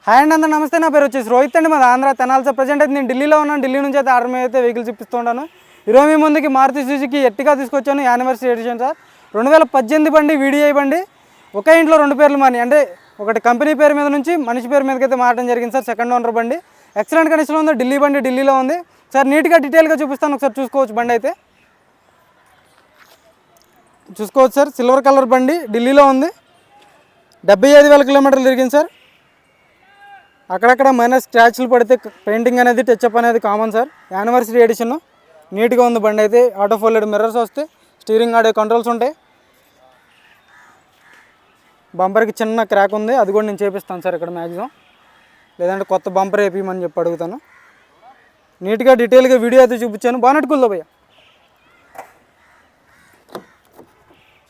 Hi అండి అందరూ నమస్తే. నా పేరు వచ్చేసి రోహిత్ అండి. మాది ఆంధ్ర తెనాలి. ప్రజెంట్ అయితే నేను ఢిల్లీలో ఉన్నాను. ఢిల్లీ నుంచి అయితే ఆర్డర్ మీద అయితే వెహికల్స్ ఇప్పిస్తుంటాను. ఈరోజు మీ ముందుకి మారుతి సుజుకి ఎర్టిగా తీసుకొచ్చాను. యానివర్సరీ ఎడిషన్ సార్, 2018 బండి, వీడిఐ బండి. ఒకే ఇంట్లో రెండు పేర్లు మారి, అంటే ఒకటి కంపెనీ పేరు మీద నుంచి మనిషి పేరు మీదకి అయితే మారడం జరిగింది సార్. సెకండ్ ఓనర్ బండి, ఎక్సలెంట్ కండిషన్లో ఉంది. ఢిల్లీ బండి ఢిల్లీలో ఉంది సార్. నీట్గా డీటెయిల్గా చూపిస్తాను, ఒకసారి చూసుకోవచ్చు. బండి అయితే చూసుకోవచ్చు సార్. సిల్వర్ కలర్ బండి ఢిల్లీలో ఉంది. 75,000 కిలోమీటర్లు తిరిగింది సార్. అక్కడక్కడ మైనస్ స్క్రాచ్లు పడితే పెయింటింగ్ అనేది టచ్అప్ అనేది కామన్ సార్. యానివర్సరీ ఎడిషన్ నీట్గా ఉంది బండి అయితే. ఆటో ఫోల్డెడ్ మిర్రర్స్ వస్తాయి, స్టీరింగ్ ఆడే కంట్రోల్స్ ఉంటాయి. బంపర్కి చిన్న క్రాక్ ఉంది, అది కూడా నేను చేపిస్తాను సార్ ఇక్కడ మ్యాక్సిమం. లేదంటే కొత్త బంపర్ వేపిమని చెప్పి అడుగుతాను. నీట్గా డీటెయిల్గా వీడియో అయితే చూపించాను. బానెట్ కుల్లో భయ్య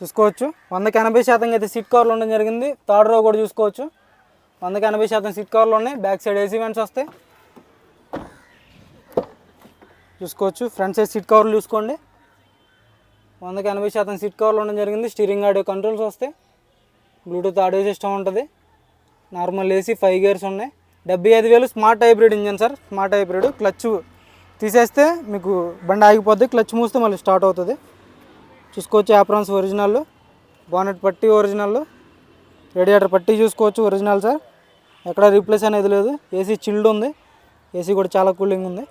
చూసుకోవచ్చు. 100% అయితే సీట్ కవర్లు ఉండడం జరిగింది. థర్డ్ రో కూడా చూసుకోవచ్చు. 100% సీట్ కవర్లు ఉన్నాయి. బ్యాక్ సైడ్ ఏసీ వెంట్స్ వస్తాయి చూసుకోవచ్చు. ఫ్రంట్ సైడ్ సీట్ కవర్లు చూసుకోండి. 100% సీట్ కవర్లు ఉండడం జరిగింది. స్టీరింగ్ ఆడియో కంట్రోల్స్ వస్తాయి. బ్లూటూత్ ఆడియో సిస్టమ్ ఉంటుంది. నార్మల్ ఏసీ 5 గేర్స్ ఉన్నాయి. 75,000 smart hybrid engine sir. Smart hybrid. Clutch తీసేస్తే మీకు బండి ఆగిపోద్ది, క్లచ్ మూస్తే మళ్ళీ స్టార్ట్ అవుతుంది చూసుకోవచ్చు. యాప్రాన్స్ ఒరిజినల్, బానెట్ పట్టి ఒరిజినల్, రేడియేటర్ పట్టి చూసుకోవచ్చు ఒరిజినల్ సార్. ఎక్కడ రీప్లేస్ అనేది లేదు. ఏసీ చిల్డ్ ఉంది. ఏసీ కూడా చాలా కూలింగ్ ఉంది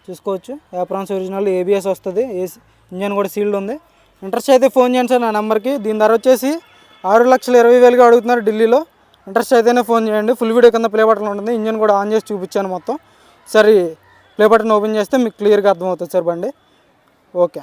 చూసుకోవచ్చు. యాప్రాన్స్ ఒరిజినల్, ఏబిఎస్ వస్తుంది. ఏసీ ఇంజన్ కూడా సీల్డ్ ఉంది. ఇంట్రెస్ట్ అయితే ఫోన్ చేయండి సార్ నా నెంబర్కి. దీని ధర వచ్చేసి 6,20,000 అడుగుతున్నారు ఢిల్లీలో. ఇంట్రెస్ట్ అయితేనే ఫోన్ చేయండి. ఫుల్ వీడియో కింద ప్లే బటన్ ఉంటుంది. ఇంజన్ కూడా ఆన్ చేసి చూపించాను మొత్తం. సరే ప్లే బటన్ ఓపెన్ చేస్తే మీకు క్లియర్గా అర్థమవుతుంది సార్ బండి. ఓకే.